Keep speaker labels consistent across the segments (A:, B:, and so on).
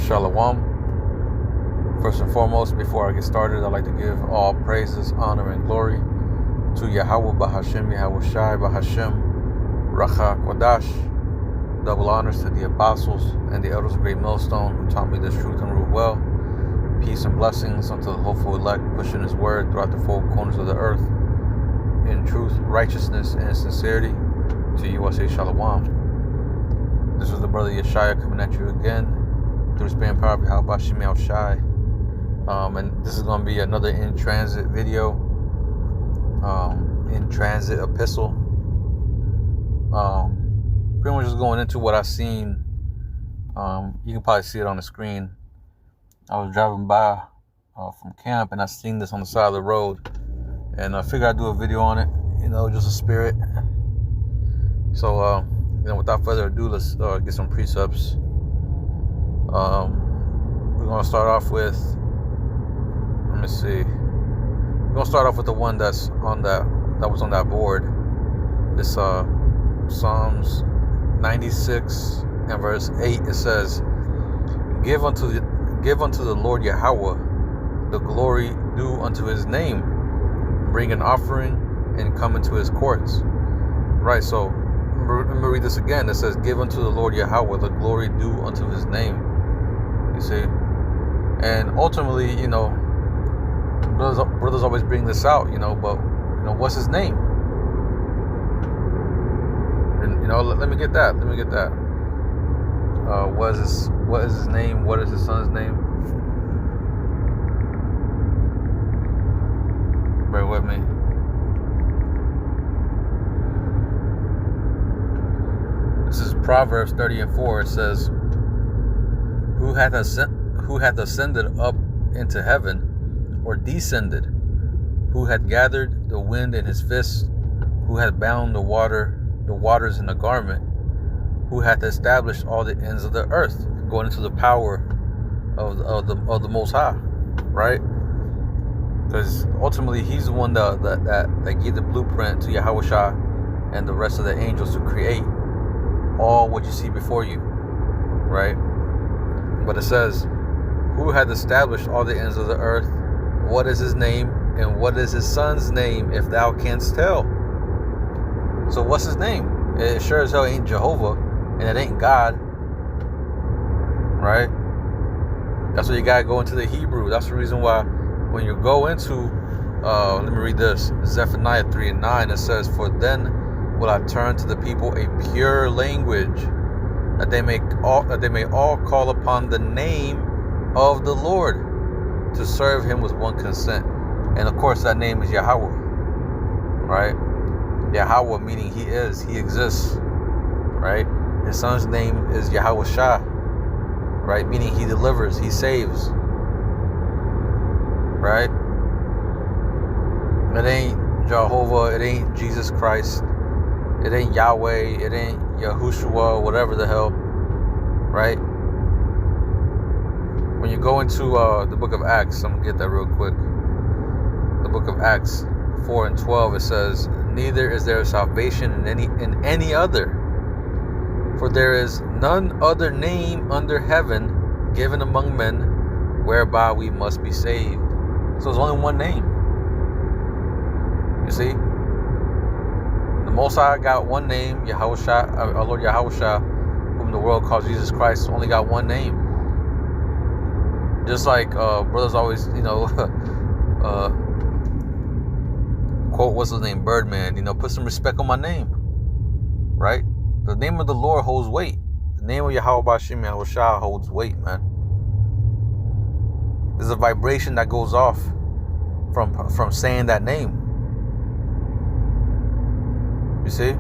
A: Shalom. First and foremost, before I get started, I'd like to give all praises, honor, and glory to YAHAWAH, Bahashem, YAHAWASHI, Bahashem, Rachak, Wadash. Double honors to the apostles and the elders of Great Millstone who taught me this truth and rule well. Peace and blessings unto the hopeful elect, pushing his word throughout the four corners of the earth in truth, righteousness, and sincerity. To you I say Shalom. This is the brother Yeshaya coming at you again through the spirit power of YAHAWASHI. And this is going to be another in transit video, in transit epistle. Pretty much just going into what I've seen. You can probably see it on the screen. I was driving by from camp and I seen this on the side of the road, and I figured I'd do a video on it. Just a spirit. So without further ado, let's get some precepts. We're gonna start off with. Let me see. We're gonna start off with the one that's on that was on that board. It's Psalms 96 and verse 8. It says, "Give unto the Lord Yahawah the glory due unto His name. Bring an offering and come into His courts." Right. So let me read this again. It says, "Give unto the Lord Yahawah the glory due unto His name." You see, and ultimately, brothers always bring this out, but what's His name? And let me get that. What is His name? What is His Son's name? Bear with me. This is Proverbs 30:4. It says, Who hath ascended up into heaven, or descended? Who hath gathered the wind in his fist? Who hath bound the waters in a garment? Who hath established all the ends of the earth?" Going into the power of the Most High, right? Because ultimately, He's the one that gave the blueprint to Yahawashi and the rest of the angels to create all what you see before you, right? But it says, "Who hath established all the ends of the earth? What is His name, and what is His Son's name, if thou canst tell?" So what's His name? It sure as hell ain't Jehovah, and it ain't God, right? That's why you gotta go into the Hebrew. That's the reason why when you go into, let me read this, Zephaniah 3:9. It says, "For then will I turn to the people a pure language, that they may all call upon the name of the Lord, to serve Him with one consent." And of course, that name is Yahawah, right? Yahawah meaning He exists, right? His Son's name is Yahawashi, right? Meaning He delivers, He saves, right? It ain't Jehovah, it ain't Jesus Christ, it ain't Yahweh, it ain't Yahushua, whatever the hell, right? When you go into the book of Acts, I'm going to get that real quick. The book of Acts 4:12, it says, "Neither is there salvation in any other, for there is none other name under heaven given among men whereby we must be saved." So there's only one name. You see? The Most High got one name, Yahawashi, our Lord Yahawashi, whom the world calls Jesus Christ, only got one name. Just like brothers always, quote, what's his name, Birdman, put some respect on my name, right? The name of the Lord holds weight. The name of YAHAWASHI holds weight, man. There's a vibration that goes off from saying that name. You see?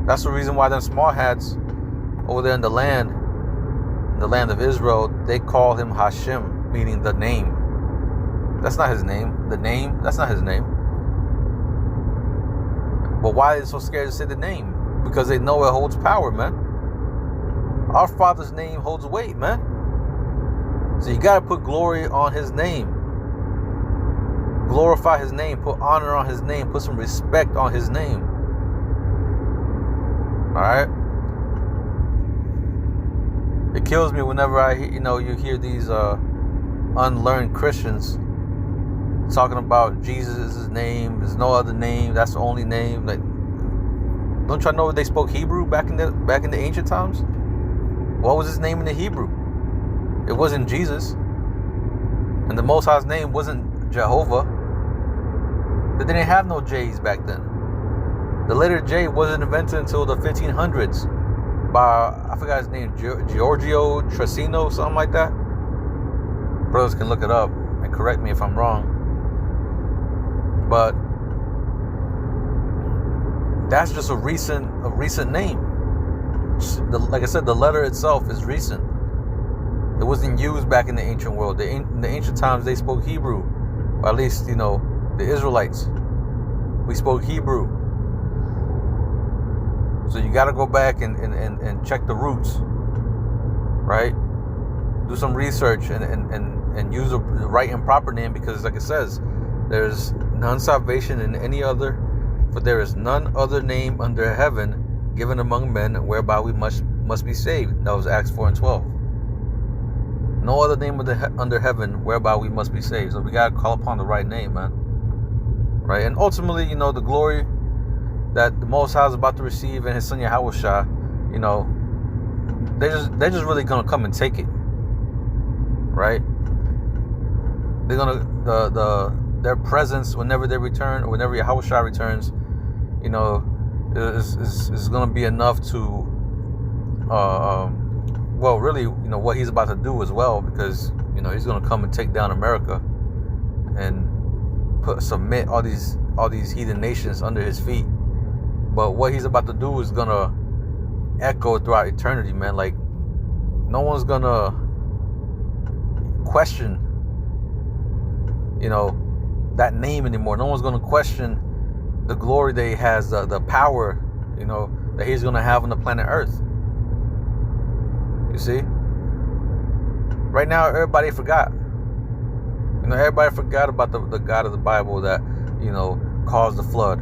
A: That's the reason why them small hats over there in the land of Israel, they call Him Hashem, meaning the name. That's not His name. The name, that's not His name. But why are they so scared to say the name? Because they know it holds power, man. Our Father's name holds weight, man. So you got to put glory on His name. Glorify His name. Put honor on His name. Put some respect on His name. Alright? It kills me whenever you hear these unlearned Christians talking about Jesus' name. There's no other name. That's the only name. Like, don't y'all know they spoke Hebrew back in the ancient times? What was his name in the Hebrew? It wasn't Jesus. And the Most High's name wasn't Jehovah. They didn't have no J's back then. The letter J wasn't invented until the 1500s by, I forgot his name, Giorgio Tracino, something like that. Brothers can look it up and correct me if I'm wrong. But that's just a recent name. Like I said, the letter itself is recent. It wasn't used back in the ancient world. In the ancient times, they spoke Hebrew. Or at least, the Israelites. We spoke Hebrew. So you got to go back and check the roots. Right? Do some research and use the right and proper name, because like it says, there's none salvation in any other, for there is none other name under heaven given among men whereby we must be saved. That was Acts 4:12. No other name under heaven whereby we must be saved. So we gotta call upon the right name, man. Right? And ultimately, the glory that the Most High is about to receive in His Son YAHAWASHI, they're just really gonna come and take it. Right? They're gonna their presence whenever they return, or whenever YAHAWASHI returns, is gonna be enough to really, what He's about to do as well, because He's gonna come and take down America and submit all these heathen nations under His feet. But what He's about to do is gonna echo throughout eternity, man. Like, no one's gonna question that name anymore. No one's gonna question the glory that He has, the power that He's gonna have on the planet Earth. You see, right now everybody forgot. Everybody forgot about the God of the Bible that caused the flood,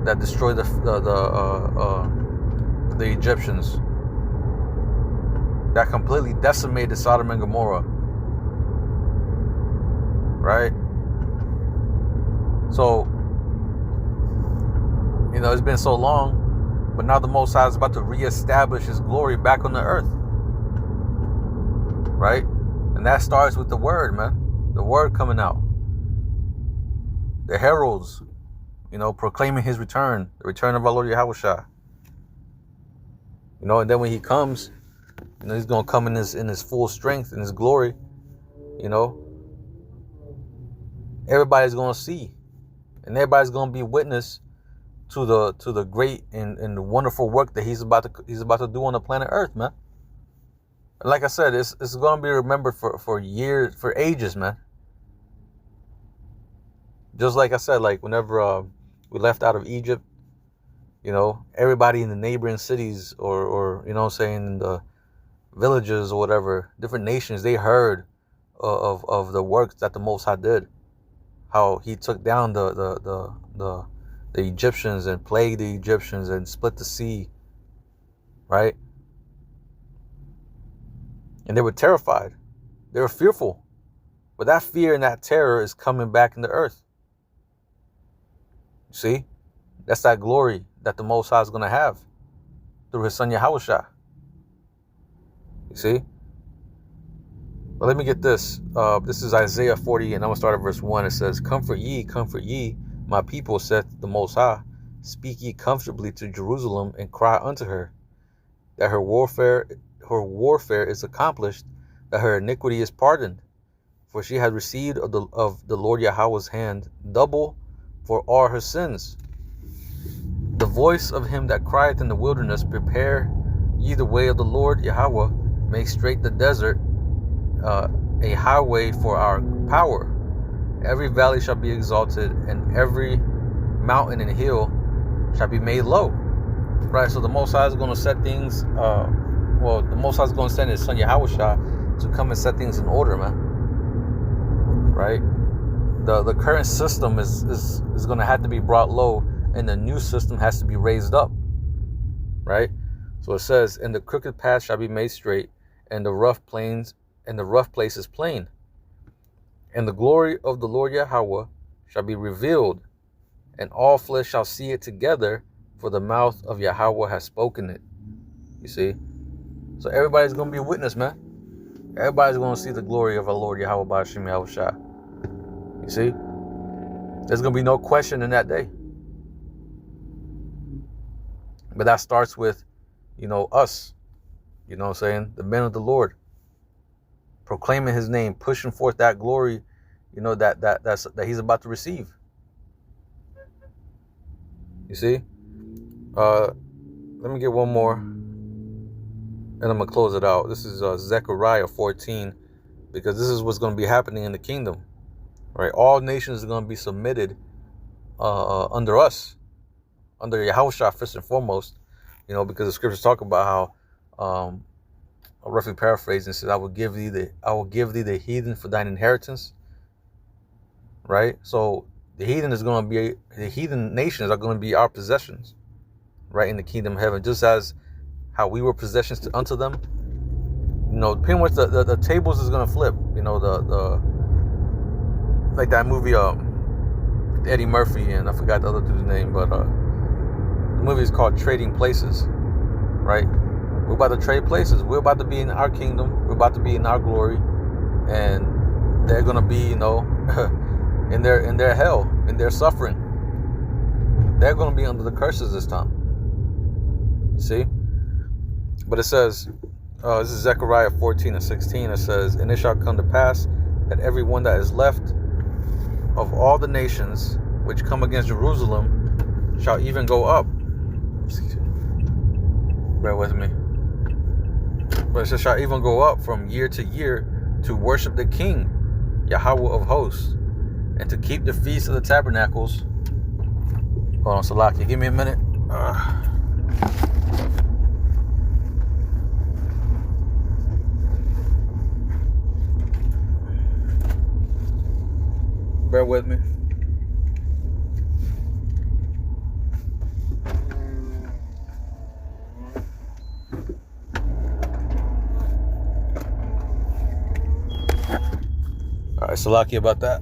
A: that destroyed the Egyptians, that completely decimated Sodom and Gomorrah. Right? So it's been so long, but now the Most High is about to reestablish His glory back on the earth. Right? And that starts with the word, man. The word coming out. The heralds, proclaiming His return, the return of our Lord YAHAWASHI. And then when He comes, He's gonna come in His full strength, in His glory. Everybody's gonna see, and everybody's gonna be witness to the great and the wonderful work that He's about to do on the planet Earth, man. And like I said, it's gonna be remembered for years, for ages, man. Just like I said, like whenever we left out of Egypt, everybody in the neighboring cities or in the villages or whatever, different nations, they heard of the works that the Most High did. How He took down the Egyptians and plagued the Egyptians and split the sea, right? And they were terrified. They were fearful. But that fear and that terror is coming back in the earth. See? That's that glory that the Most High is going to have through His Son YAHAWASHI. You see? But let me get this. This is Isaiah 40, and I'm going to start at verse 1. It says, comfort ye, my people, saith the Most High. Speak ye comfortably to Jerusalem, and cry unto her, that her warfare is accomplished, that her iniquity is pardoned. For she has received of the Lord Yahweh's hand double for all her sins. The voice of him that crieth in the wilderness, prepare ye the way of the Lord Yahweh, make straight the desert, a highway for our power. Every valley shall be exalted, and every mountain and hill shall be made low. Right, so the Most High is going to set things, the Most High is going to send His Son YAHAWASHI to come and set things in order, man. Right? The current system is going to have to be brought low, and the new system has to be raised up. Right? So it says, and the crooked path shall be made straight, and the rough places plain. And the glory of the Lord Yahawah shall be revealed, and all flesh shall see it together, for the mouth of Yahawah has spoken it. You see? So everybody's going to be a witness, man. Everybody's going to see the glory of our Lord Yahawah Bashim Yahushua. You see? There's going to be no question in that day. But that starts with, us. You know what I'm saying? The men of the Lord. Proclaiming his name, pushing forth that glory, that he's about to receive. You see? Let me get one more, and I'm going to close it out. This is Zechariah 14, because this is what's going to be happening in the kingdom. Right? All nations are going to be submitted under us, under Yahushua first and foremost, because the scriptures talk about how, I'll roughly paraphrase, and says, I will give thee the heathen for thine inheritance. Right? So the heathen nations are going to be our possessions, right, in the kingdom of heaven, just as how we were possessions unto them. Pretty much the tables is going to flip. The like that movie, Eddie Murphy, and I forgot the other dude's name, but the movie is called Trading Places, right? We're about to trade places. We're about to be in our kingdom. We're about to be in our glory, and they're going to be, in their hell, in their suffering. They're going to be under the curses this time. See? But it says, this is Zechariah 14 and 16. It says, and it shall come to pass that every one that is left of all the nations which come against Jerusalem shall even go up. Bear with me. But it says, shall even go up from year to year to worship the King, Yahawah of hosts, and to keep the feast of the tabernacles. Hold on, Salaki, give me a minute. Bear with me. All right, Salaki about that.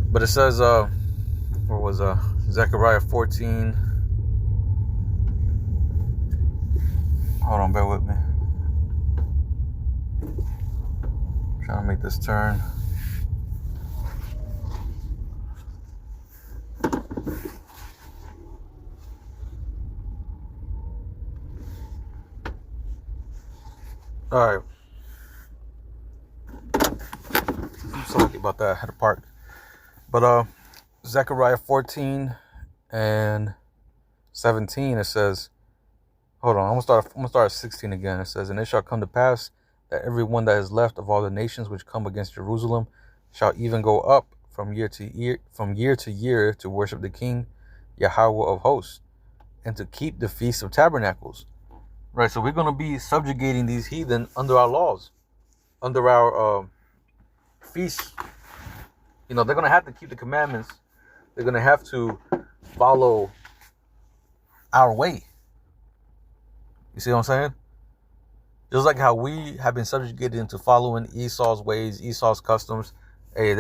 A: But it says, where was Zechariah 14? Hold on, bear with me. I'm trying to make this turn. All right. I'm so lucky about that. I had to park. But Zechariah 14 and 17, it says, hold on, I'm gonna start at 16 again. It says, and it shall come to pass that every one that is left of all the nations which come against Jerusalem shall even go up from year to year to worship the King, Yahawah of hosts, and to keep the Feast of Tabernacles. Right, so we're going to be subjugating these heathen under our laws, under our feasts. They're going to have to keep the commandments. They're going to have to follow our way. You see what I'm saying? Just like how we have been subjugated into following Esau's ways, Esau's customs. Hey,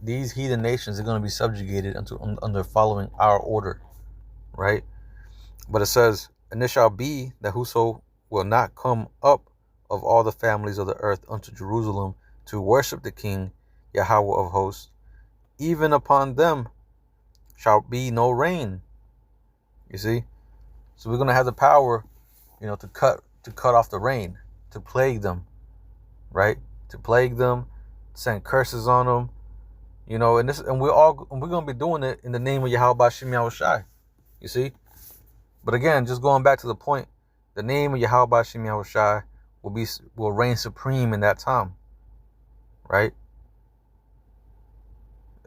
A: these heathen nations are going to be subjugated under following our order, right? But it says, and it shall be that whoso will not come up of all the families of the earth unto Jerusalem to worship the King, Yahawah of hosts, even upon them shall be no rain. You see? So we're going to have the power, to cut off the rain, to plague them, right? To plague them, send curses on them, and we're going to be doing it in the name of Yahawah Bashim Yahushai. You see? But again, just going back to the point, the name of Yahawah Bashim Yahushai will reign supreme in that time, right?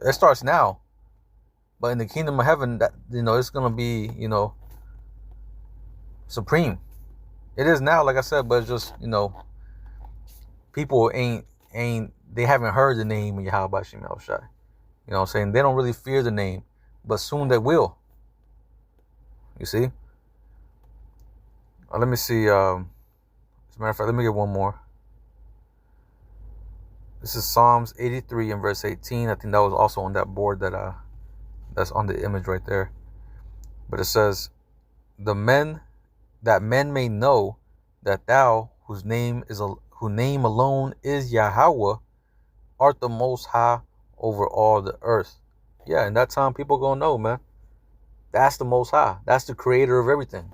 A: It starts now, but in the kingdom of heaven, that it's gonna be supreme. It is now, like I said, but it's just people they haven't heard the name of Yahawah Bashim Yahushai. You know what I'm saying? They don't really fear the name, but soon they will. You see? Let me see. As a matter of fact, let me get one more. This is Psalms 83 and verse 18. I think that was also on that board that's on the image right there. But it says, men may know that thou, whose name alone is Yahawah, art the most high over all the earth. Yeah, in that time people gonna know, man. That's the most high. That's the creator of everything.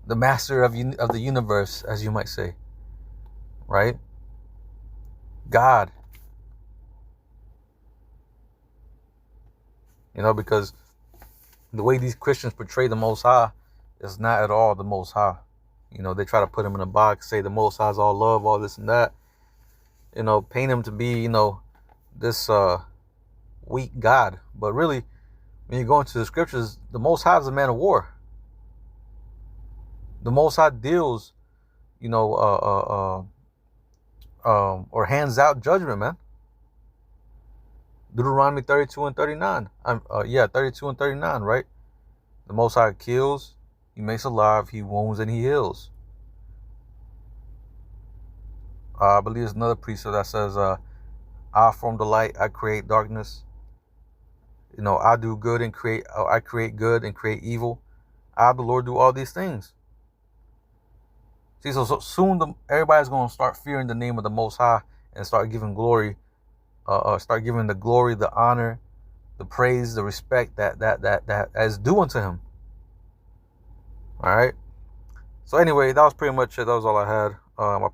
A: The master of the universe, as you might say. Right? God. Because the way these Christians portray the Most High is not at all the Most High. They try to put him in a box, say the Most High is all love, all this and that. Paint him to be, this weak God. But really, when you go into the scriptures, the Most High is a man of war. The Most High deals, or hands out judgment, man. Deuteronomy 32 and 39. 32 and 39, right? The Most High kills, he makes alive, he wounds, and he heals. I believe there's another precept that says, I form the light, I create darkness. I do good and I create good and create evil. I, the Lord, do all these things. See, so soon everybody's going to start fearing the name of the Most High and start giving glory, start giving the glory, the honor, the praise, the respect that is due unto him. All right. So anyway, that was pretty much it. That was all I had. I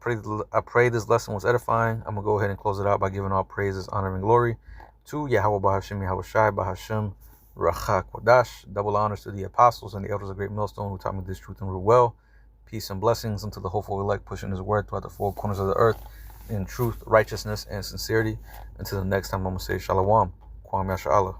A: pray this lesson was edifying. I'm gonna go ahead and close it out by giving all praises, honor, and glory to YAHAWAH, YAHAWASHI, Bahashim, Rachak, Wadash. Double honors to the apostles and the elders of Great Millstone who taught me this truth and rule well. Peace and blessings unto the hopeful elect, pushing his word throughout the four corners of the earth in truth, righteousness, and sincerity. Until the next time, I'm gonna say Shalom, Kwam Yasha Allah.